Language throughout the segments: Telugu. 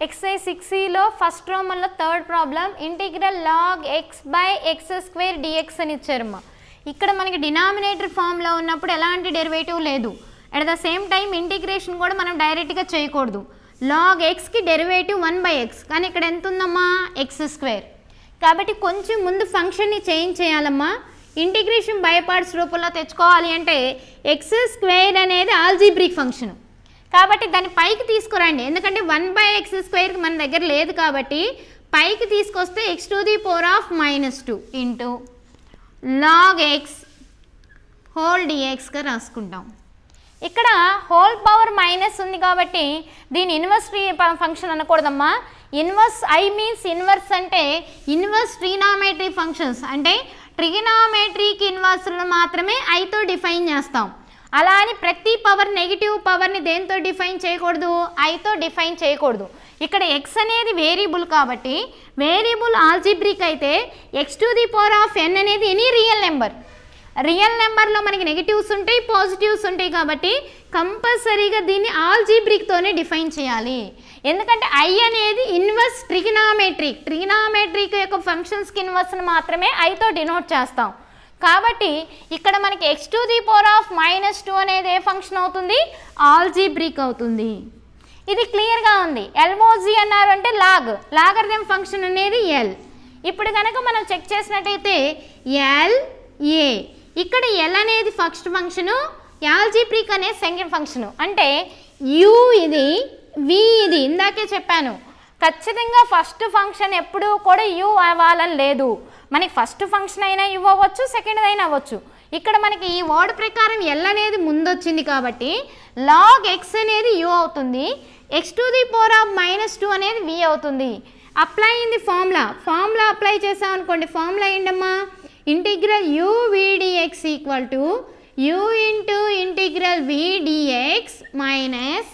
ఎక్సర్సైజ్ 6లో ఫస్ట్ రోమన్లో third problem integral log X by X square DX అని ఇచ్చారమ్మా. ఇక్కడ మనకి డినామినేటర్ ఫామ్లో ఉన్నప్పుడు ఎలాంటి డెరివేటివ్ లేదు. At the same time integration కూడా మనం డైరెక్ట్గా చేయకూడదు. లాగ్ ఎక్స్కి డెరివేటివ్ 1/x, కానీ ఇక్కడ ఎంత ఉందమ్మా ఎక్స్ స్క్వేర్. కాబట్టి కొంచెం ముందు ఫంక్షన్ని చేంజ్ చేయాలమ్మా. ఇంటిగ్రేషన్ బై పార్ట్స్ రూపంలో తెచ్చుకోవాలి అంటే ఎక్స్ స్క్వేర్ అనేది ఆల్జీబ్రిక్ ఫంక్షన్, కాబట్టి దాన్ని పైకి తీసుకురండి. ఎందుకంటే 1/x² మన దగ్గర లేదు కాబట్టి పైకి తీసుకొస్తే x⁻⁻² into log X whole డిఎక్స్గా రాసుకుంటాం. ఇక్కడ హోల్ పవర్ మైనస్ ఉంది కాబట్టి దీని ఇన్వర్స్ ఫంక్షన్ అనకూడదమ్మా. ఇన్వర్స్ ఐ మీన్స్ ఇన్వర్స్ అంటే ఇన్వర్స్ ట్రిగ్నామెట్రీ ఫంక్షన్స్, అంటే ట్రిగ్నామెట్రీకి ఇన్వర్స్లను మాత్రమే ఐతో డిఫైన్ చేస్తాం. అలా అని ప్రతి పవర్ నెగిటివ్ పవర్ని దేంతో డిఫైన్ చేయకూడదు, ఐతో డిఫైన్ చేయకూడదు. ఇక్కడ ఎక్స్ అనేది వేరియబుల్ కాబట్టి వేరియబుల్ ఆల్జీబ్రిక్ అయితే x⁻n అనేది ఎనీ రియల్ నెంబర్. రియల్ నెంబర్లో మనకి నెగిటివ్స్ ఉంటాయి, పాజిటివ్స్ ఉంటాయి కాబట్టి కంపల్సరీగా దీన్ని ఆల్జీబ్రిక్తోనే డిఫైన్ చేయాలి. ఎందుకంటే ఐ అనేది ఇన్వర్స్ ట్రిగ్నామెట్రిక్ యొక్క ఫంక్షన్స్కి ఇన్వర్స్ని మాత్రమే ఐతో డినోట్ చేస్తాం. కాబట్టి ఇక్కడ మనకి x⁻⁻² అనేది ఏ ఫంక్షన్ అవుతుంది, ఆల్జీబ్రిక్ అవుతుంది. ఇది క్లియర్గా ఉంది. ఎల్ఓజీ అన్నారు అంటే లాగరిథం ఫంక్షన్ అనేది ఎల్. ఇప్పుడు కనుక మనం చెక్ చేసినట్టయితే ఎల్ఏ, ఇక్కడ ఎల్ అనేది ఫస్ట్ ఫంక్షను, ఆల్జీబ్రిక్ అనేది సెకండ్ ఫంక్షను. అంటే యు ఇది, వి ఇది. ఇందాకే చెప్పాను ఖచ్చితంగా ఫస్ట్ ఫంక్షన్ ఎప్పుడూ కూడా యు అవ్వాలని లేదు. మనకి ఫస్ట్ ఫంక్షన్ అయినా యు అవ్వచ్చు, సెకండ్ అయినా అవ్వచ్చు. ఇక్కడ మనకి ఈ వర్డ్ ప్రకారం ఎల్ అనేది ముందు వచ్చింది కాబట్టి లాగ్ ఎక్స్ అనేది యు అవుతుంది, x⁻⁻² అనేది వి అవుతుంది. Apply in the formula apply చేసాం అనుకోండి. ఫార్ములా ఏంటమ్మా, integral u v dx equal to u into integral v dx minus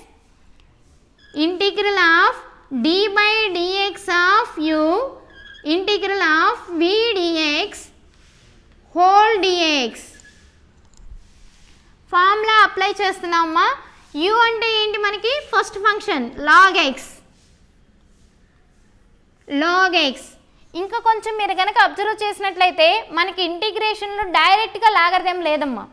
integral of d by dx of u integral of v dx whole dx. Formula apply చేస్తున్నామమ్మా. u అంటే ఏంటి, మనకి ఫస్ట్ ఫంక్షన్ లాగ్ ఎక్స్. ఇంకా కొంచెం మీరు కనుక అబ్జర్వ్ చేసినట్లయితే మనకి ఇంటిగ్రేషన్లో డైరెక్ట్గా లాగరిథం లేదమ్మా.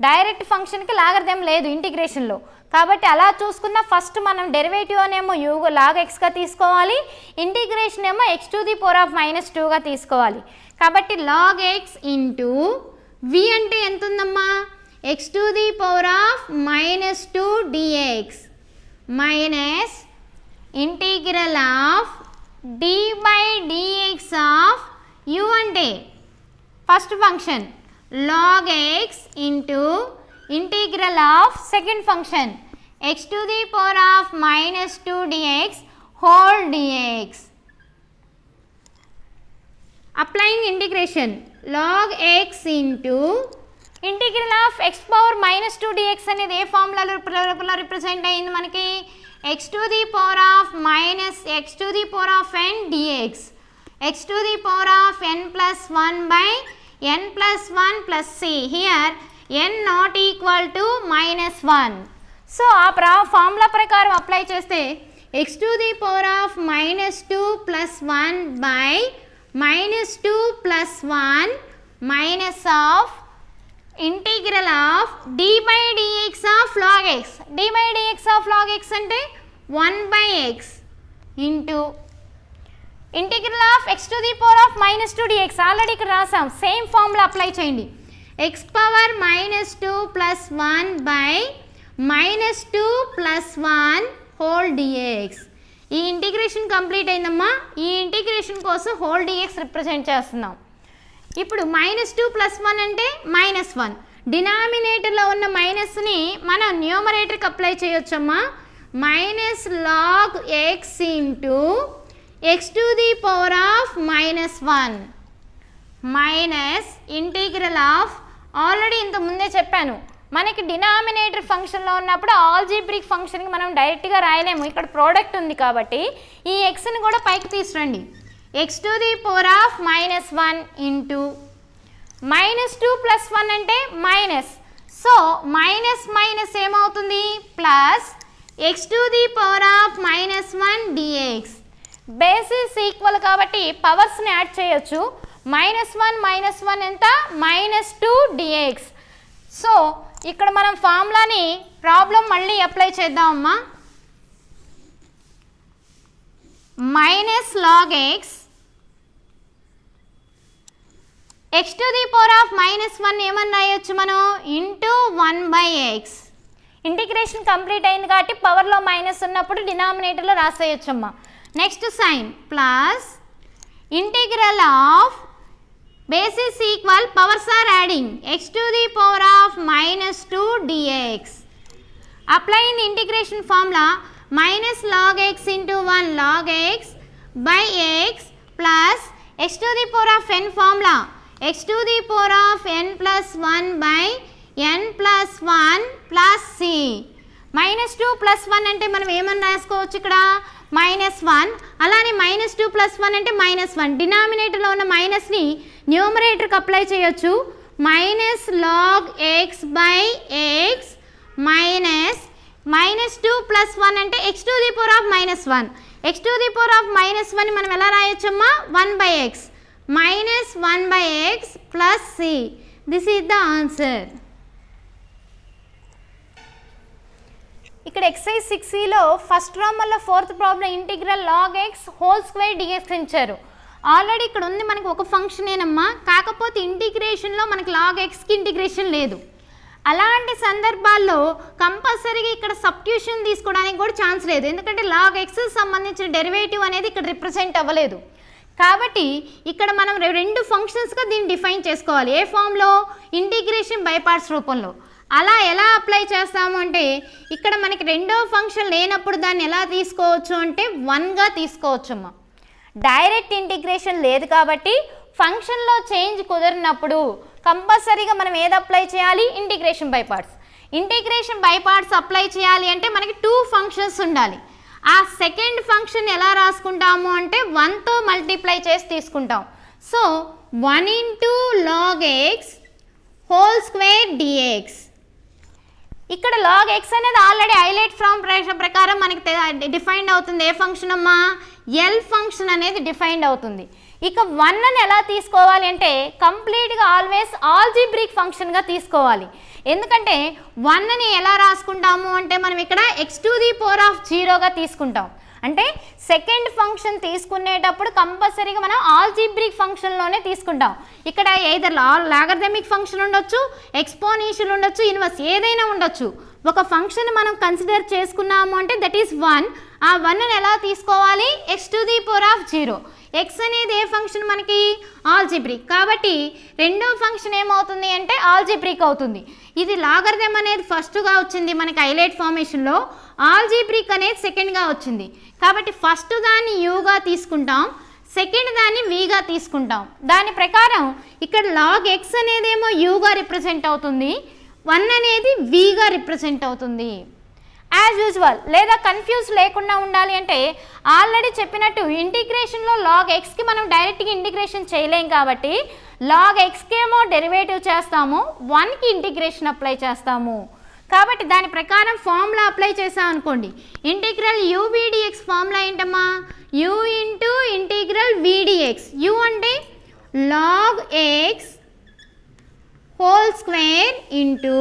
డైరెక్ట్ ఫంక్షన్కి లాగరిథం లేదు ఇంటిగ్రేషన్లో. కాబట్టి అలా చూసుకున్న ఫస్ట్ మనం డెరివేటివ్ అనేమో యూ లాగ్ ఎక్స్గా తీసుకోవాలి, ఇంటిగ్రేషన్ ఏమో x⁻⁻²గా తీసుకోవాలి. కాబట్టి లాగ్ ఎక్స్ ఇంటూ వి అంటే ఎంత ఉందమ్మా, x⁻⁻² dx minus integral of d by dx of u అంటే first function log x into integral of second function x⁻⁻² dx whole dx. Applying integration log x into integral of x⁻⁻² dx అనేది ఏ ఫార్ములాలో రిప్రజెంట్ అయింది మనకి, x⁻⁻n dx x⁻n+1/n+1 plus c. Here n not equal to -1. So ఆ ఫార్ములా ప్రకారం అప్లై చేస్తే x⁻⁻² + 1/-2 + 1 minus of integral of d by dx of log x. d by dx of log x అంటే 1/x into integral of x⁻⁻² dx. Already ఇక్కడ రాసాం, సేమ్ ఫార్ములా అప్లై చేయండి. x⁻⁻² + 1/-2 + 1 whole dx. ఈ ఇంటిగ్రేషన్ కంప్లీట్ అయిందమ్మా. ఈ ఇంటిగ్రేషన్ కోసం హోల్ dx రిప్రజెంట్ చేస్తున్నాం. ఇప్పుడు -2 + 1 అంటే -1. డినామినేటర్లో ఉన్న మైనస్ని మనం న్యూమరేటర్కి అప్లై చేయొచ్చమ్మా. -log x into x⁻⁻1 minus integral of, already ఇంత ముందే చెప్పాను మనకి డినామినేటర్ ఫంక్షన్లో ఉన్నప్పుడు ఆల్జీబ్రిక్ ఫంక్షన్కి మనం డైరెక్ట్గా రాయలేము. ఇక్కడ ప్రోడక్ట్ ఉంది కాబట్టి ఈ ఎక్స్ని కూడా పైకి తీసురండి. x⁻⁻1 ఇంటూ -2 + 1 అంటే మైనస్. సో మైనస్ మైనస్ ఏమవుతుంది, plus x to the power of minus 1 dx. Basis equal కాబట్టి పవర్స్ని యాడ్ చేయొచ్చు. -1 ఎంత -2 dx. సో ఇక్కడ మనం ఫార్ములాని ప్రాబ్లం మళ్ళీ అప్లై చేద్దామమ్మా. -log x to the power of -1 ఏమన్నా రాయొచ్చు మనం ఇంటూ 1/x. ఇంటిగ్రేషన్ కంప్లీట్ అయింది కాబట్టి పవర్లో మైనస్ ఉన్నప్పుడు డినామినేటర్లో రాసేయచ్చమ్మా. Next sign plus integral of basis equal powers are adding x to the power of -2 dx. Applying integration formula -log x into 1 log x by x plus x to the power of n formula x to the power of n plus 1 by n plus 1 plus c. -2 plus 1 అంటే మనం ఏమన్నా రాసుకోవచ్చు ఇక్కడ -1. అలానే -2 plus 1 అంటే -1. డినామినేటర్లో ఉన్న మైనస్ని న్యూమరేటర్కి అప్లై చేయొచ్చు. -log x by x minus -2 plus 1 అంటే x to the power of -1. x to the power of -1 మనం ఎలా రాయొచ్చమ్మా 1/x -1/x plus c. This is the answer. ఇక్కడ ఎక్సైజ్ 6లో ఫస్ట్ ప్రాబ్లంలో fourth problem integral log x whole square dx ఇచ్చారు. ఆల్రెడీ ఇక్కడ ఉంది మనకి ఒక ఫంక్షనేనమ్మా, కాకపోతే ఇంటిగ్రేషన్లో మనకి log xకి ఇంటిగ్రేషన్ లేదు. అలాంటి సందర్భాల్లో కంపల్సరీగా ఇక్కడ సబ్స్టిట్యూషన్ తీసుకోవడానికి కూడా ఛాన్స్ లేదు, ఎందుకంటే log x సంబంధించిన డెరివేటివ్ అనేది ఇక్కడ రిప్రజెంట్ అవ్వలేదు. కాబట్టి ఇక్కడ మనం రెండు ఫంక్షన్స్గా దీన్ని డిఫైన్ చేసుకోవాలి. ఏ ఫామ్లో ఇంటిగ్రేషన్ బై పార్ట్స్ రూపంలో. అలా ఎలా అప్లై చేస్తాము అంటే ఇక్కడ మనకి రెండో ఫంక్షన్ లేనప్పుడు దాన్ని ఎలా తీసుకోవచ్చు అంటే 1గా తీసుకోవచ్చమ్మా. డైరెక్ట్ ఇంటిగ్రేషన్ లేదు కాబట్టి ఫంక్షన్లో చేంజ్ కుదిరినప్పుడు కంపల్సరీగా మనం ఏది అప్లై చేయాలి integration by parts. Integration by parts apply చేయాలి అంటే మనకి 2 ఫంక్షన్స్ ఉండాలి. ఆ సెకండ్ ఫంక్షన్ ఎలా రాసుకుంటాము అంటే 1తో మల్టిప్లై చేసి తీసుకుంటాం. So 1 into log x whole square dx. ఇక్కడ log x అనేది ఆల్రెడీ హైలైట్ ఫ్రమ్ ప్రకారం మనకి డిఫైన్డ్ అవుతుంది. ఏ ఫంక్షన్ అమ్మా ఎల్ ఫంక్షన్ అనేది డిఫైన్డ్ అవుతుంది. ఇక 1 అని ఎలా తీసుకోవాలి అంటే కంప్లీట్గా ఆల్వేస్ ఆల్జీబ్రిక్ ఫంక్షన్గా తీసుకోవాలి. ఎందుకంటే 1ని ఎలా రాసుకుంటాము అంటే మనం ఇక్కడ x to the power of 0గా తీసుకుంటాం. అంటే సెకండ్ ఫంక్షన్ తీసుకునేటప్పుడు కంపల్సరీగా మనం ఆల్జీబ్రిక్ ఫంక్షన్లోనే తీసుకుంటాం. ఇక్కడ ఎయిదర్ లాగరిథమిక్ ఫంక్షన్ ఉండొచ్చు, ఎక్స్పోనెన్షియల్ ఉండొచ్చు, ఇన్వర్స్ ఏదైనా ఉండొచ్చు. ఒక ఫంక్షన్ మనం కన్సిడర్ చేసుకున్నాము అంటే దట్ ఈస్ 1. ఆ 1ని ఎలా తీసుకోవాలి x to the power of 0. x అనేది ఏ ఫంక్షన్ మనకి ఆల్జీబ్రిక్, కాబట్టి రెండో ఫంక్షన్ ఏమవుతుంది అంటే ఆల్జీబ్రిక్ అవుతుంది. ఇది లాగరిథం అనేది ఫస్ట్గా వచ్చింది మనకి హైలైట్ ఫార్మేషన్లో, ఆల్జీబ్రిక్ అనేది సెకండ్గా వచ్చింది. కాబట్టి ఫస్ట్ దాన్ని యూగా తీసుకుంటాం, సెకండ్ దాన్ని వీగా తీసుకుంటాం. దాని ప్రకారం ఇక్కడ log x అనేదేమో యూగా రిప్రజెంట్ అవుతుంది, 1 అనేది వీగా రిప్రజెంట్ అవుతుంది. యాజ్ యూజువల్ లేదా కన్ఫ్యూజ్ లేకుండా ఉండాలి అంటే ఆల్రెడీ చెప్పినట్టు ఇంటిగ్రేషన్లో log xకి మనం డైరెక్ట్గా ఇంటిగ్రేషన్ చేయలేం కాబట్టి log xకి ఏమో డెరివేటివ్ చేస్తాము, 1కి ఇంటిగ్రేషన్ అప్లై చేస్తాము. కాబట్టి దాని ప్రకారం ఫార్ములా అప్లై చేసాం అనుకోండి, ఇంటిగ్రల్ UVdx ఫార్ములా ఏంటమ్మా u into integral VdX. u అంటే log x whole square into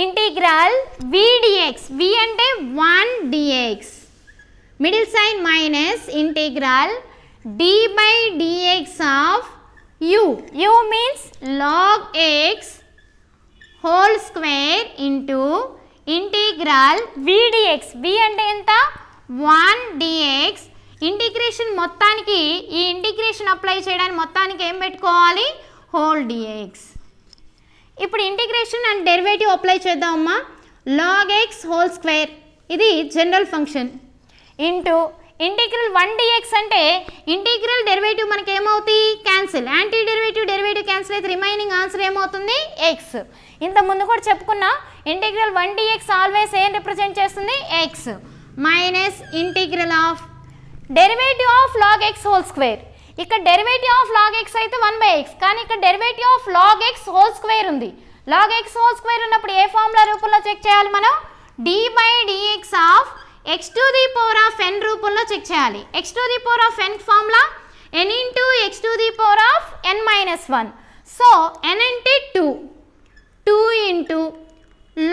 integral VdX. v అంటే 1 dx, middle sign minus integral d by dx of u. u means log x whole square into integral VdX. v అంటే ఎంత 1 dx. ఇంటిగ్రేషన్ మొత్తానికి ఈ ఇంటిగ్రేషన్ అప్లై చేయడానికి మొత్తానికి ఏం పెట్టుకోవాలి హోల్ dx. ఇప్పుడు ఇంటిగ్రేషన్ అండ్ డెరివేటివ్ అప్లై చేద్దామమ్మా. log x హోల్ స్క్వేర్ ఇది general function into integral 1 dx అంటే ఇంటిగ్రల్ డెరివేటివ్ మనకి ఏమవుతుంది క్యాన్సిల్, యాంటీ డెరివేటివ్ క్యాన్సిల్ అయితే రిమైనింగ్ ఆన్సర్ ఏమవుతుంది x. ఇంత ముందు కూడా చెప్పుకున్నా ఇంటిగ్రల్ 1 dx ఆల్వేస్ ఏం రిప్రజెంట్ చేస్తుంది x minus integral of derivative of log x whole square. ఇక్కడ డెరివేటివ్ ఆఫ్ log x అయితే 1/x, కానీ ఇక్కడ derivative of log x whole square ఉంది. log x హోల్ స్క్వేర్ ఉన్నప్పుడు ఏ ఫార్ములా రూపంలో చెక్ చేయాలి మనం dy by dx of x to the power of n రూపంలో చెక్ చేయాలి. x to the power of n formula n into x to the power of n minus 1. So n అంటే 2 into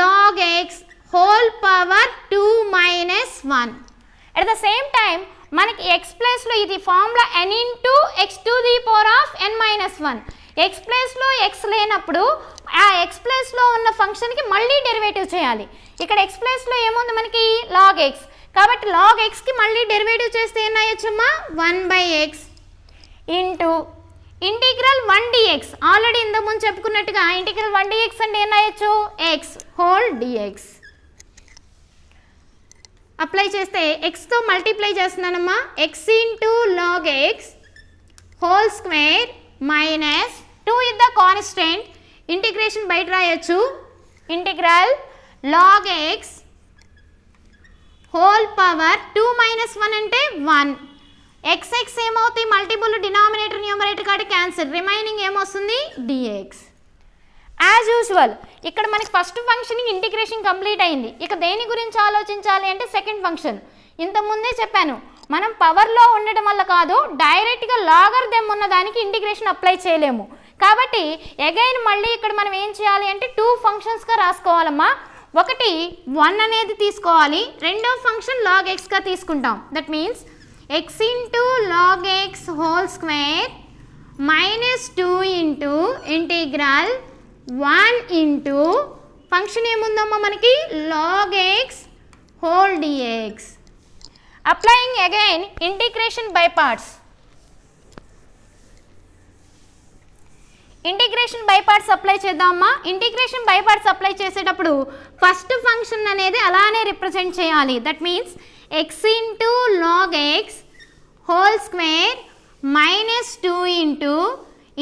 log x whole power 2 minus 1. At the same time మనకి x ప్లేస్లో ఇది formula n into x to the power of n minus 1. x ప్లేస్లో x లేనప్పుడు ఆ x ప్లేస్లో ఉన్న ఫంక్షన్కి మళ్ళీ డెరివేటివ్ చేయాలి. ఇక్కడ x ప్లేస్లో ఏముంది మనకి log x, కాబట్టి log xకి మళ్ళీ డెరివేటివ్ చేస్తే ఏం అయ్యొచ్చమ్మా 1/x ఇంటూ ఇంటిగ్రల్ 1 dx. ఆల్రెడీ ఇంతకుముందు చెప్పుకున్నట్టుగా ఇంటిగ్రల్ 1 dx అంటే ఏం అయ్యొచ్చు x హోల్ dx. అప్లై చేస్తే xతో మల్టిప్లై చేస్తున్నానమ్మా, x into log x whole square minus 2 is the constant, integration బయట రాయొచ్చు, integral log x whole power 2 minus 1 అంటే 1. x ఏమవుతాయి మల్టిపుల్ డినామినేటర్ న్యూమరేటర్ కాబట్టి క్యాన్సిల్, రిమైనింగ్ ఏమొస్తుంది dx. యాజ్ యూజువల్ ఇక్కడ మనకి ఫస్ట్ ఫంక్షన్కి ఇంటిగ్రేషన్ కంప్లీట్ అయింది. ఇక దేని గురించి ఆలోచించాలి అంటే సెకండ్ ఫంక్షన్. ఇంతకుముందే చెప్పాను మనం పవర్లో ఉండడం వల్ల కాదు, డైరెక్ట్గా లాగరిథమ్ ఉన్న దానికి ఇంటిగ్రేషన్ అప్లై చేయలేము. కాబట్టి అగైన్ మళ్ళీ ఇక్కడ మనం ఏం చేయాలి అంటే 2 ఫంక్షన్స్గా రాసుకోవాలమ్మా. ఒకటి 1 అనేది తీసుకోవాలి, రెండో ఫంక్షన్ log xగా తీసుకుంటాం. That means x into log x whole square minus 2 into integral 1 into function ఏముందమ్మా మనకి log x whole dx. Applying again integration by parts. Integration by parts apply చేద్దామా. ఇంటిగ్రేషన్ బై పార్ట్స్ అప్లై చేసేటప్పుడు ఫస్ట్ ఫంక్షన్ అనేది అలానే రిప్రజెంట్ చేయాలి. That means x into log x whole square minus 2 into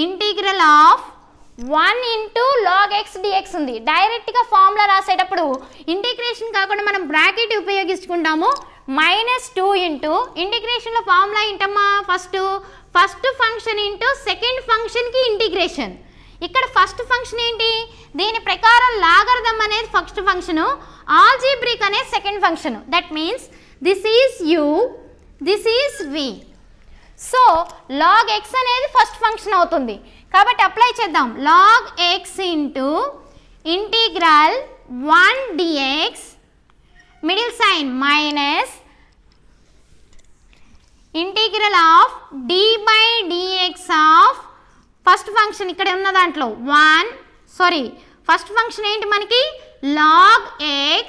integral of 1 into log x dx ఉంది. డైరెక్ట్గా ఫార్ములా రాసేటప్పుడు ఇంటిగ్రేషన్ కాకుండా మనం బ్రాకెట్ ఉపయోగించుకుంటాము. మైనస్ 2 ఇంటూ ఇంటిగ్రేషన్లో ఫార్ములా ఏంటమ్మా, ఫస్ట్ ఫంక్షన్ ఇంటూ సెకండ్ ఫంక్షన్కి ఇంటిగ్రేషన్. ఇక్కడ ఫస్ట్ ఫంక్షన్ ఏంటి, దీని ప్రకారం లాగరిథమ్ అనేది ఫస్ట్ ఫంక్షను, ఆల్జీబ్రిక్ అనేది second function. That means this is u, this is v. So log x అనేది ఫస్ట్ ఫంక్షన్ అవుతుంది కాబట్టి అప్లై చేద్దాం. log x into integral 1 dx middle sign minus integral of d by dx of first function ఇక్కడ ఉన్న దాంట్లో ఫస్ట్ ఫంక్షన్ ఏంటి మనకి log x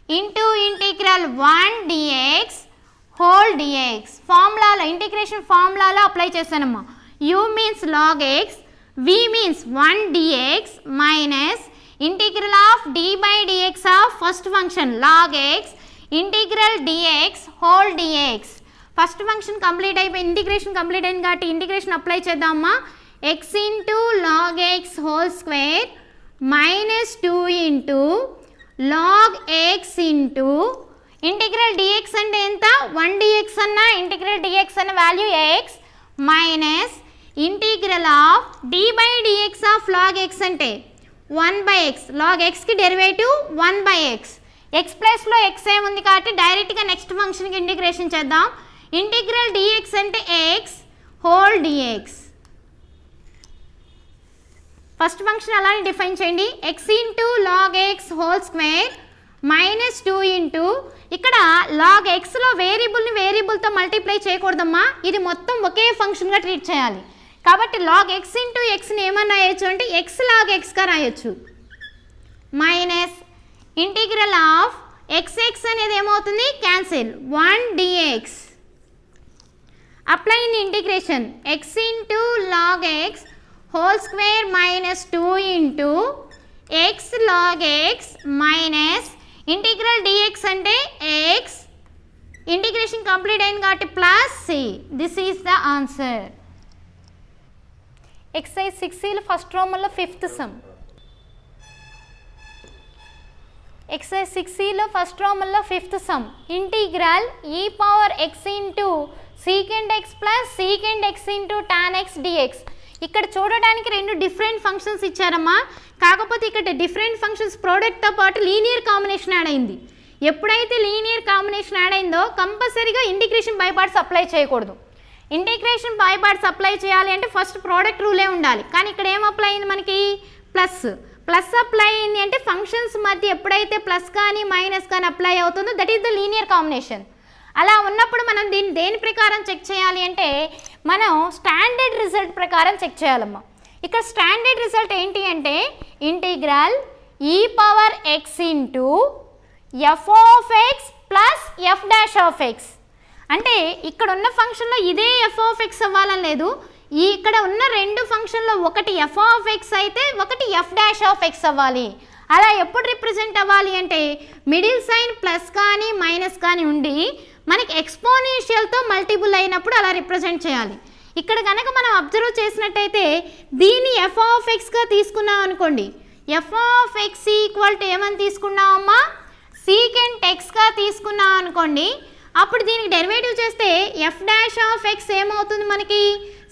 into integral 1 dx whole dx. ఫార్ములాలో ఇంటిగ్రేషన్ ఫార్ములాలో అప్లై చేశానమ్మా. u means log x, v means 1 dx minus integral of d by dx of first function log x integral dx whole dx. First function complete అయిపోయి ఇంటిగ్రేషన్ కంప్లీట్ అయింది కాబట్టి ఇంటిగ్రేషన్ అప్లై చేద్దామా. x into log x whole square minus 2 into log x into integral dx అంటే ఎంత 1 dx అన్న ఇంటిగ్రల్ dx అన్న value x minus integral of d by dx of log x అంటే 1/x. log xకి డెరివేటివ్ 1/x. x ప్లేస్లో x ఏముంది కాబట్టి డైరెక్ట్గా నెక్స్ట్ ఫంక్షన్కి ఇంటిగ్రేషన్ చేద్దాం. ఇంటిగ్రల్ dx అంటే x whole dx. First function అలానే డిఫైన్ చేయండి. x into log x whole square minus 2 into ఇక్కడ log xలో వేరియబుల్తో మల్టిప్లై చేయకూడదమ్మా, ఇది మొత్తం ఒకే ఫంక్షన్గా ట్రీట్ చేయాలి. కాబట్టి log x ఇంటూ xని ఏమన్నా రాయొచ్చు అంటే x log xగా రాయొచ్చు మైనస్ ఇంటిగ్రల్ ఆఫ్ xx అనేది ఏమవుతుంది cancel 1 dx. Apply in integration x into log x whole square minus 2 into x log x minus integral dx అంటే x, ఇంటిగ్రేషన్ కంప్లీట్ అయింది కాబట్టి plus c. This is the answer. Exercise 6లో ఫస్ట్ రోమన్లో 5th సమ్. ఎక్సైజ్ 6లో ఫస్ట్ రోమన్లో 5th sum. Integral e power x into secant x plus secant x into tan x dx. ఇక్కడ చూడడానికి రెండు డిఫరెంట్ ఫంక్షన్స్ ఇచ్చారమ్మా, కాకపోతే ఇక్కడ డిఫరెంట్ ఫంక్షన్స్ ప్రోడక్ట్తో పాటు లీనియర్ కాంబినేషన్ యాడ్ అయింది. ఎప్పుడైతే లీనియర్ కాంబినేషన్ యాడ్ అయిందో కంపల్సరీగా ఇంటిగ్రేషన్ బై పార్ట్స్ అప్లై చేయకూడదు. ఇంటిగ్రేషన్ బై పార్ట్స్ అప్లై చేయాలి అంటే ఫస్ట్ ప్రోడక్ట్ రూలే ఉండాలి, కానీ ఇక్కడ ఏం అప్లై అయింది మనకి ప్లస్ అప్లై అయింది అంటే ఫంక్షన్స్ మధ్య ఎప్పుడైతే ప్లస్ కానీ మైనస్ కానీ అప్లై అవుతుందో that is the linear combination. అలా ఉన్నప్పుడు మనం దీన్ని దేని ప్రకారం చెక్ చేయాలి అంటే మనం స్టాండర్డ్ రిజల్ట్ ప్రకారం చెక్ చేయాలమ్మా. ఇక్కడ స్టాండర్డ్ రిజల్ట్ ఏంటి అంటే integral e power x into f of x plus f dash of x. అంటే ఇక్కడ ఉన్న ఫంక్షన్లో ఇదే f ఆఫ్ x అవ్వాలని లేదు, ఇక్కడ ఉన్న రెండు ఫంక్షన్లో ఒకటి f ఆఫ్ x అయితే ఒకటి f డాష్ ఆఫ్ x అవ్వాలి. అలా ఎప్పుడు రిప్రజెంట్ అవ్వాలి అంటే మిడిల్ సైన్ ప్లస్ కానీ మైనస్ కానీ ఉండి మనకి ఎక్స్పోనెన్షియల్తో మల్టిపుల్ అయినప్పుడు అలా రిప్రజెంట్ చేయాలి. ఇక్కడ కనుక మనం అబ్జర్వ్ చేసినట్టయితే దీన్ని f ఆఫ్ xగా తీసుకున్నాం అనుకోండి, f of x equal to ఏమని తీసుకున్నామమ్మా సీకెంట్ xగా తీసుకున్నాం అనుకోండి, అప్పుడు దీనికి డెరివేటివ్ చేస్తే f డాష్ ఆఫ్ x ఏమవుతుంది మనకి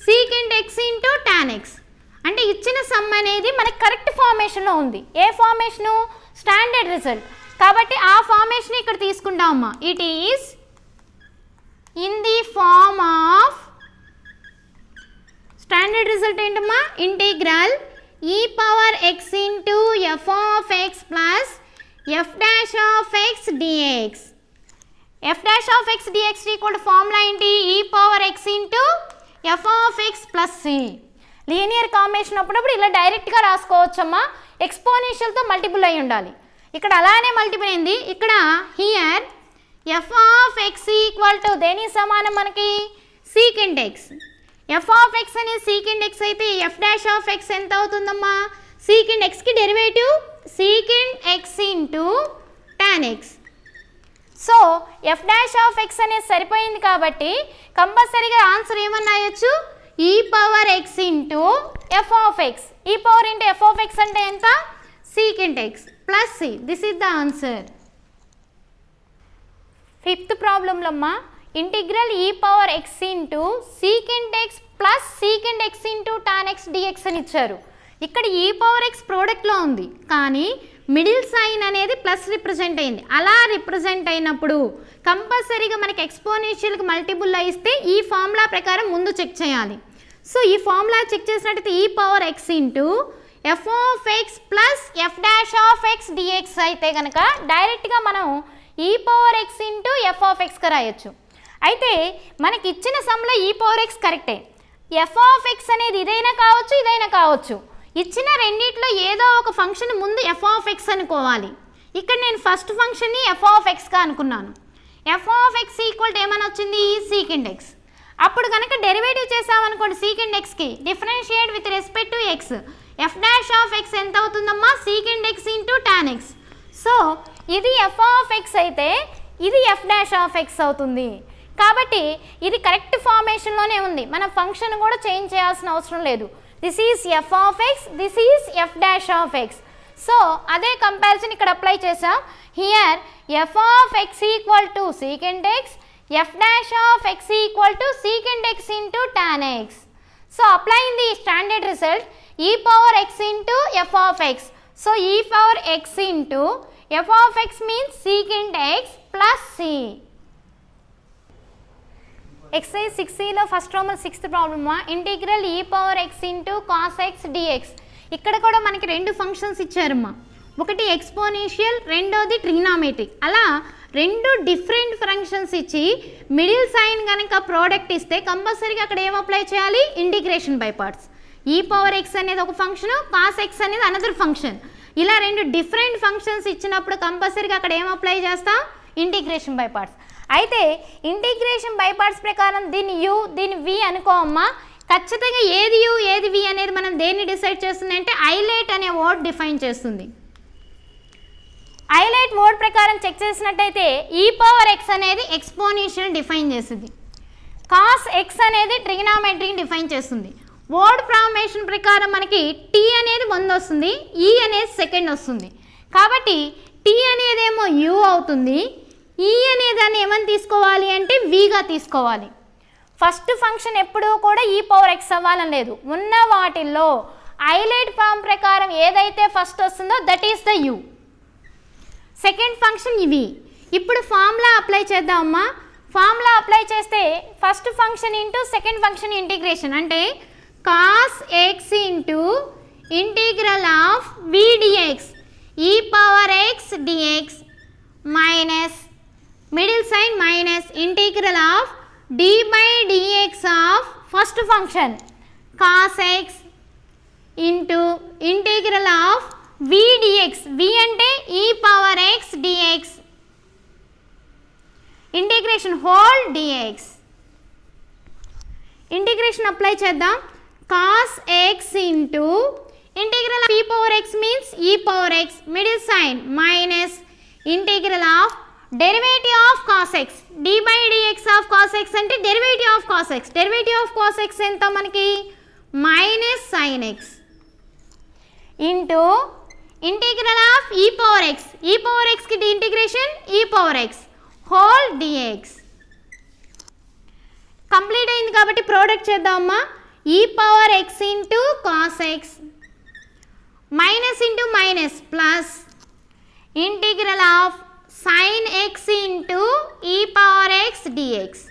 secant x into tan x. అంటే ఇచ్చిన సమ్ అనేది మనకి కరెక్ట్ ఫార్మేషన్లో ఉంది. ఏ ఫార్మేషను స్టాండర్డ్ రిజల్ట్, కాబట్టి ఆ ఫార్మేషన్ ఇక్కడ తీసుకుంటామమ్మా. It is in the form of standard result ఏంటమ్మా integral e power x into f of x plus f dash of x dx. f dash of x dx equal to formula ఏంటి e power x into f of x plus c. Linear combination అప్పుడప్పుడు ఇలా డైరెక్ట్గా రాసుకోవచ్చమ్మా, ఎక్స్పోనెన్షియల్తో మల్టిపుల్ అయి ఉండాలి. ఇక్కడ అలానే మల్టిపుల్ అయింది. ఇక్కడ here f of x equal to దేని సమానం మనకి secant x. f of x అనేది సీకెంట్ x అయితే f డాష్ ఆఫ్ x ఎంత అవుతుందమ్మా సీకెంట్ xకి derivative secant x into tan x. So f dash of x అనేది సరిపోయింది కాబట్టి కంపల్సరీగా ఆన్సర్ ఏమన్నా అయ్యొచ్చు e power x into f of x. e power into f of x అంటే ఎంత secant x plus c. This is the answer. Fifth ప్రాబ్లంలో అమ్మా integral e power x into secant x plus secant x into tan x dx అని ఇచ్చారు. ఇక్కడ e పవర్ x ప్రోడక్ట్లో ఉంది కానీ మిడిల్ సైన్ అనేది ప్లస్ రిప్రజెంట్ అయింది. అలా రిప్రజెంట్ అయినప్పుడు కంపల్సరీగా మనకి ఎక్స్పోనెన్షియల్కి మల్టిపుల్ ఇస్తే ఈ ఫార్ములా ప్రకారం ముందు చెక్ చేయాలి. సో ఈ ఫార్ములా చెక్ చేసినట్టయితే e power x into f of x plus f dash of x dx అయితే కనుక డైరెక్ట్గా మనం e power x into f of xగా రాయొచ్చు. అయితే మనకి ఇచ్చిన సమ్లో e పవర్ x కరెక్టే, f ఆఫ్ x అనేది ఇదైనా కావచ్చు. ఇచ్చిన రెండిట్లో ఏదో ఒక ఫంక్షన్ ముందు f ఆఫ్ x అనుకోవాలి. ఇక్కడ నేను ఫస్ట్ ఫంక్షన్ని f ఆఫ్ xగా అనుకున్నాను. f of x equal to ఏమని వచ్చింది సీకెంట్ x. అప్పుడు కనుక డెరివేటివ్ చేసామనుకోండి సీకెంట్ xకి differentiate with respect to x, f dash of x ఎంత అవుతుందమ్మా secant x into tan x. So ఇది f ఆఫ్ x అయితే ఇది f డాష్ ఆఫ్ x అవుతుంది. కాబట్టి ఇది కరెక్ట్ ఫార్మేషన్లోనే ఉంది, మనం ఫంక్షన్ కూడా చేంజ్ చేయాల్సిన అవసరం లేదు. This is f of x, this is f dash of x. So అదే కంపారిజన్ ఇక్కడ అప్లై చేసాం. Here f of x equal to secant x, f dash of x equal to secant x into tan x. So applying the standard result e power x into f of x. So e power x into f of x means secant x plus c. Exercise 6లో ఫస్ట్ రోమన్ సిక్స్త్ ప్రాబ్లమా integral e power x into cos x dx. ఇక్కడ కూడా మనకి రెండు ఫంక్షన్స్ ఇచ్చారమ్మా, ఒకటి ఎక్స్పోనెన్షియల్ రెండోది ట్రిగ్నామెట్రిక్. అలా రెండు డిఫరెంట్ ఫంక్షన్స్ ఇచ్చి మిడిల్ సైన్ కనుక ప్రోడక్ట్ ఇస్తే కంపల్సరీగా అక్కడ ఏం అప్లై చేయాలి integration by parts. e power x అనేది ఒక ఫంక్షన్, కాస్ x అనేది అనదర్ ఫంక్షన్. ఇలా రెండు డిఫరెంట్ ఫంక్షన్స్ ఇచ్చినప్పుడు కంపల్సరీగా అక్కడ ఏం అప్లై చేస్తాం ఇంటిగ్రేషన్ బై పార్ట్స్. అయితే ఇంటిగ్రేషన్ బై పార్ట్స్ ప్రకారం దీన్ని u దీన్ని v అనుకోమ్మా. ఖచ్చితంగా ఏది u ఏది v అనేది మనం దేన్ని డిసైడ్ చేస్తుంది అంటే ఐలైట్ అనే వర్డ్ డిఫైన్ చేస్తుంది. ఐలైట్ వర్డ్ ప్రకారం చెక్ చేసినట్టయితే e పవర్ x అనేది ఎక్స్పోనెన్షియల్ డిఫైన్ చేస్తుంది, కాస్ x అనేది ట్రిగ్నామెట్రీని డిఫైన్ చేస్తుంది. వర్డ్ ఫార్మేషన్ ప్రకారం మనకి t అనేది ముందు వస్తుంది, e అనేది సెకండ్ వస్తుంది. కాబట్టి t అనేదేమో u అవుతుంది, e అనే దాన్ని ఏమని తీసుకోవాలి అంటే vగా తీసుకోవాలి. ఫస్ట్ ఫంక్షన్ ఎప్పుడూ కూడా ఈ పవర్ ఎక్స్ అవ్వాలని లేదు. ఉన్న వాటిల్లో ఐలైట్ ఫామ్ ప్రకారం ఏదైతే ఫస్ట్ వస్తుందో that is the u. Second function ఇవి. ఇప్పుడు ఫార్ములా అప్లై చేద్దామమ్మా. ఫార్ములా అప్లై చేస్తే first function into second function integration అంటే cos x into integral of v dx e power x dx minus middle sign minus integral of d by dx of first function cos x into integral of v dx. V అంటే e power x dx integration whole dx. Integration apply చేద్దాం. Cos x into integral of e power x means e power x middle sign minus integral of derivative of cos x d by dx of cos x అంటే derivative of cos x. Derivative of cos x ఎంత మనకి minus sine x into integral of e power x. E power ఎక్స్కి d integration e power x whole dx. Complete అయింది కాబట్టి ప్రోడక్ట్ చేద్దామమ్మా. E power x into cos x minus into minus plus integral of sign x into ఈ పవర్ ఎక్స్ డిఎక్స్.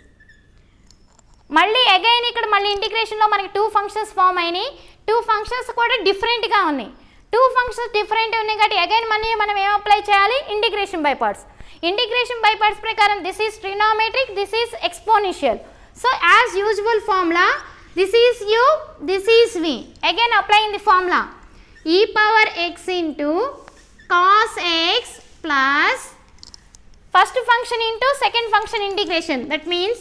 మళ్ళీ అగైన్ ఇక్కడ మళ్ళీ ఇంటిగ్రేషన్లో మనకి టూ ఫంక్షన్స్ ఫామ్ అయినాయి. టూ ఫంక్షన్స్ కూడా డిఫరెంట్గా ఉన్నాయి. టూ ఫంక్షన్స్ డిఫరెంట్ ఉన్నాయి కాబట్టి అగైన్ మనం ఏం అప్లై చేయాలి? Integration by parts. Integration by parts ప్రకారం this is trigonometric, this is exponential. So as usual formula this is u, this is v. Again applying the formula e power x into cos x plus first function into second function integration. That means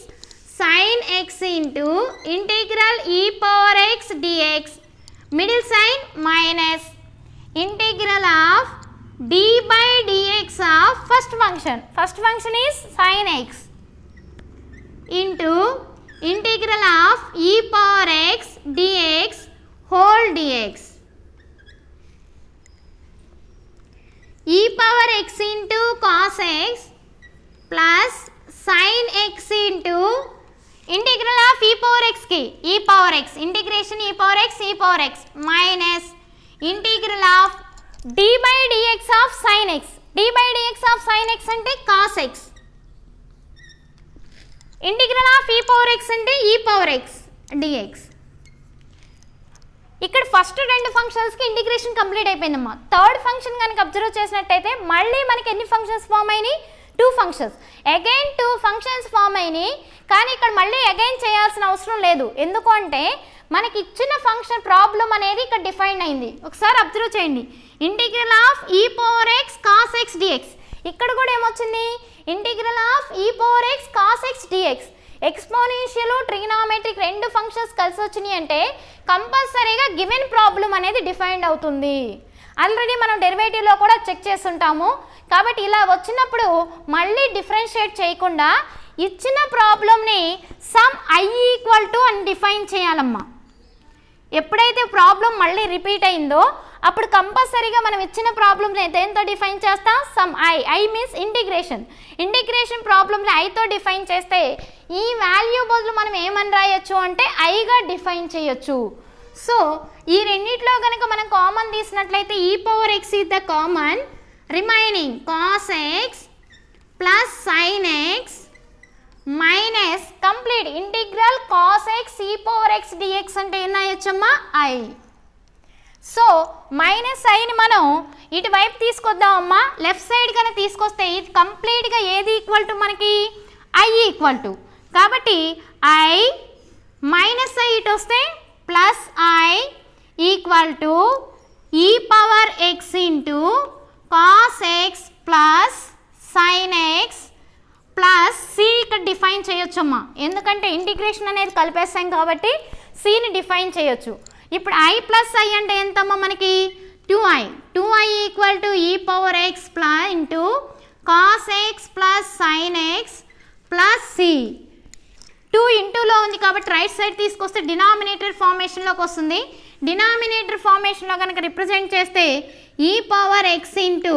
sin x into integral e power x dx middle sign minus integral of d by dx of first function. First function is sin x into integral of e power x dx whole dx. e power x into cos x plus sin x into integral of e power x ki e power x integration e power x minus integral of d by dx of sin x. d by dx of sin x ante cos x. Integral of e power x అంటే ఈ పవర్ ఎక్స్ డిఎక్స్. ఇక్కడ ఫస్ట్ రెండు ఫంక్షన్స్కి ఇంటిగ్రేషన్ కంప్లీట్ అయిపోయిందమ్మా. థర్డ్ ఫంక్షన్ కనుక అబ్జర్వ్ చేసినట్టయితే మళ్ళీ మనకి ఎన్ని ఫంక్షన్స్ ఫామ్ అయినాయి? Two functions. Again two functions form అయినాయి కానీ ఇక్కడ మళ్ళీ అగైన్ చేయాల్సిన అవసరం లేదు. ఎందుకు అంటే మనకి ఇచ్చిన ఫంక్షన్ ప్రాబ్లం అనేది ఇక్కడ డిఫైన్ అయింది. ఒకసారి అబ్జర్వ్ చేయండి. Integral of e power x cos x dx. ఇక్కడ కూడా ఏమొచ్చింది? Integral of e power x cos x dx. Exponential trigonometric రెండు ఫంక్షన్స్ కలిసి వచ్చినాయి అంటే కంపల్సరీగా గివెన్ ప్రాబ్లం అనేది డిఫైన్డ్ అవుతుంది. ఆల్రెడీ మనం డెరివేటివ్లో కూడా చెక్ చేస్తుంటాము. కాబట్టి ఇలా వచ్చినప్పుడు మళ్ళీ డిఫరెన్షియేట్ చేయకుండా ఇచ్చిన ప్రాబ్లమ్ని సమ్ ఐ ఈక్వల్ టు అని డిఫైన్ చేయాలమ్మా. ఎప్పుడైతే ప్రాబ్లం మళ్ళీ రిపీట్ అయిందో అప్పుడు కంపల్సరీగా మనం ఇచ్చిన ప్రాబ్లమ్ని దేంతో డిఫైన్ చేస్తాం? Some I. I means integration. Integration ప్రాబ్లమ్ని ఐతో డిఫైన్ చేస్తే ఈ వాల్యూ బదులు మనం ఏమని రాయొచ్చు అంటే ఐగా డిఫైన్ చేయొచ్చు. సో ఈ రెండిట్లో కనుక మనం కామన్ తీసినట్లయితే ఈ power X is the common, remaining cos x plus sine X minus complete integral cos X e power x dx అంటే ఏం రాయొచ్చమ్మా? ఐ. సో మైనస్ ఐని మనం ఇటువైపు తీసుకొద్దామమ్మా. లెఫ్ట్ సైడ్ కనుక తీసుకొస్తే ఇది కంప్లీట్గా ఏది ఈక్వల్ టు మనకి? I equal to. కాబట్టి ఐ మైనస్ ఐ ఇటు వస్తే plus I equal to e power x into cos x plus sine x plus c. ఇక్కడ డిఫైన్ చేయొచ్చమ్మా ఎందుకంటే ఇంటిగ్రేషన్ అనేది కలిపేస్తాం కాబట్టి సిని డిఫైన్ చేయొచ్చు. ఇప్పుడు ఐ ప్లస్ ఐ అంటే ఎంతమ్మా మనకి? 2i. 2i equal to e power x plus into cos x plus sine x plus c. 2 ఇంటూలో ఉంది కాబట్టి రైట్ సైడ్ తీసుకొస్తే డినామినేటర్ ఫార్మేషన్లోకి వస్తుంది. డినామినేటర్ ఫార్మేషన్లో కనుక రిప్రజెంట్ చేస్తే e power x into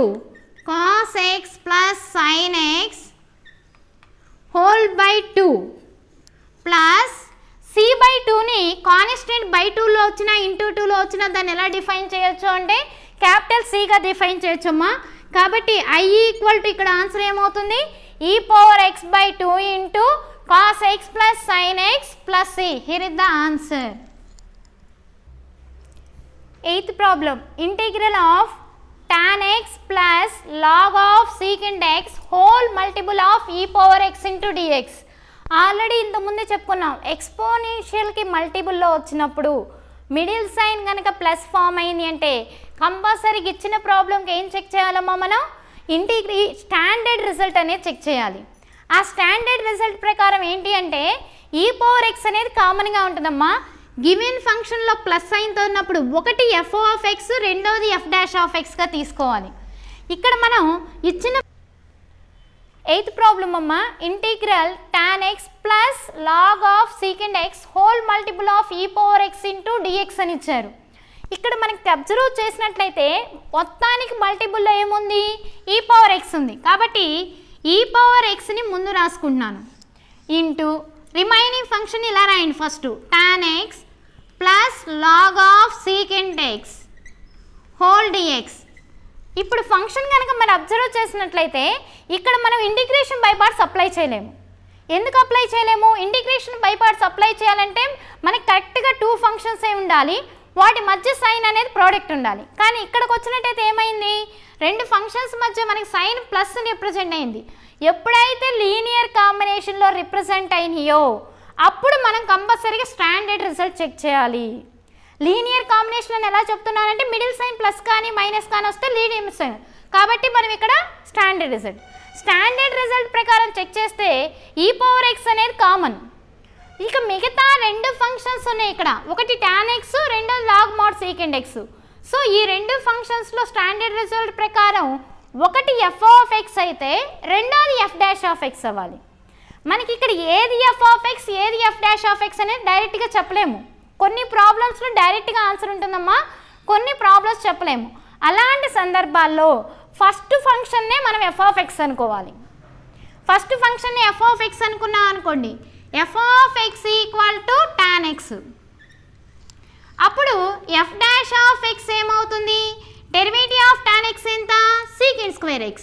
cos x plus sine x whole by 2 plus c/2ని కాన్స్టెంట్ /2లో వచ్చిన ఇంటూ 2లో వచ్చిన దాన్ని ఎలా డిఫైన్ చేయొచ్చు అంటే క్యాపిటల్ Cగా డిఫైన్ చేయొచ్చమ్మా. కాబట్టి I ఈక్వల్ టు ఇక్కడ ఆన్సర్ ఏమవుతుంది e⁻x/2 into cos x plus sin x plus c. Here is the answer. 8th problem integral of tan x plus log of secant x whole multiple of e⁻x into dx. Already ఇంతకుముందే చెప్పుకున్నాం, ఎక్స్పోనెన్షియల్కి మల్టిపుల్లో వచ్చినప్పుడు మిడిల్ సైన్ కనుక ప్లస్ ఫామ్ అయింది అంటే కంపల్సరీగా ఇచ్చిన ప్రాబ్లంకి ఏం చెక్ చేయాలమ్మా మనం స్టాండర్డ్ రిజల్ట్ అనేది చెక్ చేయాలి. ఆ స్టాండర్డ్ రిజల్ట్ ప్రకారం ఏంటి అంటే e⁻x అనేది కామన్గా ఉంటుందమ్మా. గివెన్ ఫంక్షన్లో ప్లస్ సైన్తో ఉన్నప్పుడు ఒకటి f(x) రెండోది f'(x)గా తీసుకోవాలి. ఇక్కడ మనం ఇచ్చిన 8th ప్రాబ్లం అమ్మా integral tan x plus log of secant x whole multiple of e⁻x into dx అని ఇచ్చారు. ఇక్కడ మనకి అబ్జర్వ్ చేసినట్లయితే మొత్తానికి మల్టిపుల్లో ఏముంది e⁻x ఉంది. కాబట్టి e⁻xని ముందు రాసుకుంటున్నాను ఇంటూ రిమైనింగ్ ఫంక్షన్ ఇలా రాయండి. First tan x plus log of secant x whole dx. ఇప్పుడు ఫంక్షన్ కనుక మనం అబ్జర్వ్ చేసినట్లయితే ఇక్కడ మనం ఇంటిగ్రేషన్ బై పార్ట్స్ అప్లై చేయలేము. ఎందుకు అప్లై చేయలేము? ఇంటిగ్రేషన్ బై పార్ట్స్ అప్లై చేయాలంటే మనకి కరెక్ట్గా 2 ఫంక్షన్స్ ఉండాలి, వాటి మధ్య సైన్ అనేది ప్రోడక్ట్ ఉండాలి. కానీ ఇక్కడికి వచ్చినట్టయితే ఏమైంది, 2 ఫంక్షన్స్ మధ్య మనకి సైన్ ప్లస్ రిప్రజెంట్ అయింది. ఎప్పుడైతే లీనియర్ కాంబినేషన్లో రిప్రజెంట్ అయినాయో అప్పుడు మనం కంపల్సరీగా స్టాండర్డ్ రిజల్ట్ చెక్ చేయాలి. లీనియర్ కాంబినేషన్ ఎలా చెప్తున్నానంటే మిడిల్ సైన్ ప్లస్ కానీ మైనస్ కానీ వస్తే లీనియర్ సైన్, కాబట్టి మనం ఇక్కడ స్టాండర్డ్ రిజల్ట్ ప్రకారం చెక్ చేస్తే e⁻x అనేది కామన్. ఇక మిగతా 2 ఫంక్షన్స్ ఉన్నాయి ఇక్కడ, ఒకటి tan x రెండోది log mod secant x. So ఈ 2 ఫంక్షన్స్లో స్టాండర్డ్ రిజల్ట్ ప్రకారం ఒకటి f(x) అయితే రెండోది f'(x) అవ్వాలి. మనకి ఇక్కడ ఏది f(x) ఏది f'(x) అనేది డైరెక్ట్గా చెప్పలేము. కొన్ని ప్రాబ్లమ్స్లో డైరెక్ట్గా ఆన్సర్ ఉంటుందమ్మా, కొన్ని ప్రాబ్లమ్స్ చెప్పలేము. అలాంటి సందర్భాల్లో ఫస్ట్ ఫంక్షన్నే మనం f(x) అనుకోవాలి. ఫస్ట్ ఫంక్షన్ని f(x) అనుకున్నాం అనుకోండి, f(x) equal to tan x. అప్పుడు f'(x) ఏమవుతుంది, డెరివేటివ్ ఆఫ్ tan x ఎంత sec²x.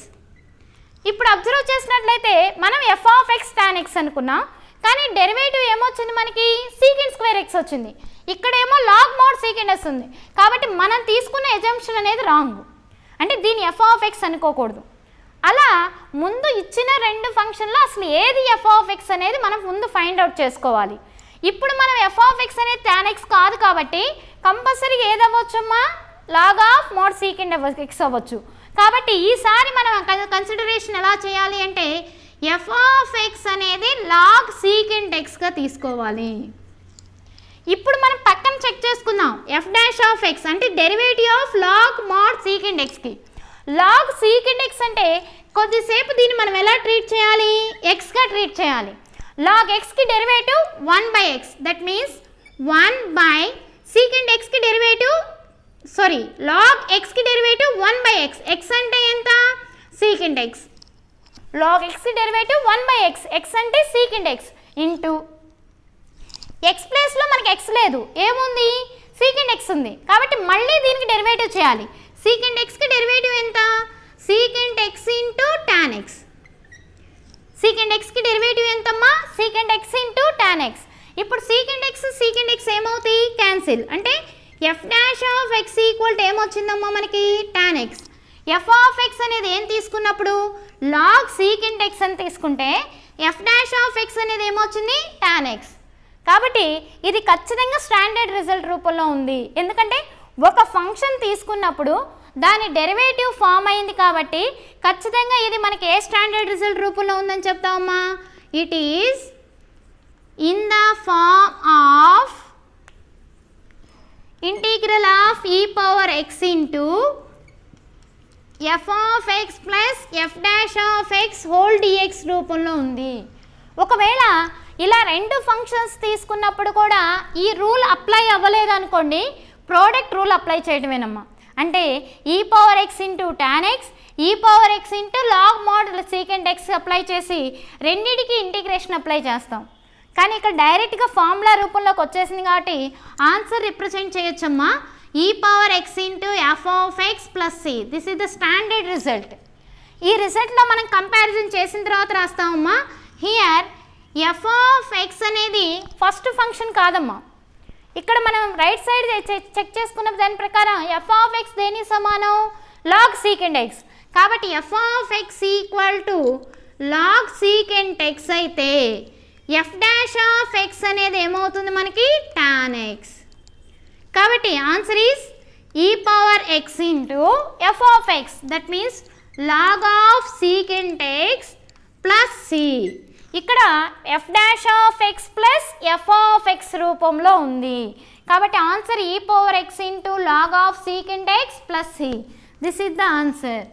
ఇప్పుడు అబ్జర్వ్ చేసినట్లయితే మనం f(x) tan x అనుకున్నాం, కానీ డెరివేటివ్ ఏమొచ్చింది మనకి sec²x వచ్చింది. ఇక్కడేమో log mod secant x ఉంది. కాబట్టి మనం తీసుకున్న ఎజంప్షన్ అనేది రాంగ్, అంటే దీన్ని f(x) అనుకోకూడదు. అలా ముందు ఇచ్చిన 2 ఫంక్షన్లో అసలు ఏది f(x) అనేది మనం ముందు ఫైండ్ అవుట్ చేసుకోవాలి. ఇప్పుడు మనం f(x) అనేది tan x కాదు కాబట్టి కంపల్సరీగా ఏది అవ్వచ్చమ్మా log of mod secant x అవ్వచ్చు. కాబట్టి ఈసారి మనం కన్సిడరేషన్ ఎలా చేయాలి అంటే f(x) అనేది log secant xగా తీసుకోవాలి. ఇప్పుడు మనం పక్కన చెక్ చేసుకుందాం, f'(x) అంటే derivative of log mod secant xకి. log secant x అంటే కొద్దిసేపు దీన్ని మనం ఎలా ట్రీట్ చేయాలి, xగా ట్రీట్ చేయాలి. log xకి derivative 1/x, that means 1/secant xకి డెరివేటివ్ log xకి డెరివేటివ్ 1/x. x అంటే ఎంత secant x. log xకి డెరివేటివ్ 1/x, x అంటే secant x ఇంటూ x ప్లేస్లో మనకి x లేదు, ఏముంది secant x ఉంది. కాబట్టి మళ్ళీ దీనికి డెరివేటివ్ చేయాలి. secant xకి డెరివేటివ్ ఎంత secant x into tan x. secant xకి డెరివేటివ్ ఎంతమ్మా secant x into tan x. ఇప్పుడు secant x ఏమవుతాయి క్యాన్సిల్, అంటే f'(x) ఈక్వల్ టు ఏమొచ్చిందమ్మా మనకి tan x. f(x) అనేది ఏం తీసుకున్నప్పుడు log secant x అని తీసుకుంటే f'(x) అనేది ఏమొచ్చింది tan x. కాబట్టి ఇది ఖచ్చితంగా స్టాండర్డ్ రిజల్ట్ రూపంలో ఉంది. ఎందుకంటే ఒక ఫంక్షన్ తీసుకున్నప్పుడు దాని డెరివేటివ్ ఫామ్ అయింది కాబట్టి ఖచ్చితంగా ఇది మనకి ఏ స్టాండర్డ్ రిజల్ట్ రూపంలో ఉందని చెప్తామమ్మా, it is in the form of integral of e⁻x into f(x) plus f'(x) whole dx రూపంలో ఉంది. ఒకవేళ ఇలా 2 ఫంక్షన్స్ తీసుకున్నప్పుడు కూడా ఈ రూల్ అప్లై అవ్వలేదు అనుకోండి, ప్రోడక్ట్ రూల్ అప్లై చేయడమేనమ్మా. అంటే e⁻x into tan x, e⁻x into log mod secant x apply చేసి రెండింటికి ఇంటిగ్రేషన్ అప్లై చేస్తాం. కానీ ఇక్కడ డైరెక్ట్గా ఫార్ములా రూపంలోకి వచ్చేసింది కాబట్టి ఆన్సర్ రిప్రజెంట్ చేయొచ్చమ్మా e power x into f of x plus c. This is the standard result. ఈ రిజల్ట్లో మనం కంపారిజన్ చేసిన తర్వాత రాస్తామమ్మా. హియర్ ఎఫ్ ఆఫ్ ఎక్స్ అనేది ఫస్ట్ ఫంక్షన్ కాదమ్మా. ఇక్కడ మనం రైట్ సైడ్ చెక్ చేసుకున్న దాని ప్రకారం ఎఫ్ ఆఫ్ ఎక్స్ దేనికి సమానం? Log secant x. కాబట్టి f of x equal to log secant x అయితే ఎఫ్ డాష్ ఆఫ్ ఎక్స్ అనేది ఏమవుతుంది మనకి? Tan x. కాబట్టి answer is e power x into f of x. That means log of secant x plus c. ఇక్కడ f dash of x plus f of x రూపంలో ఉంది. కాబట్టి answer e power x into log of secant x plus c. This is the answer.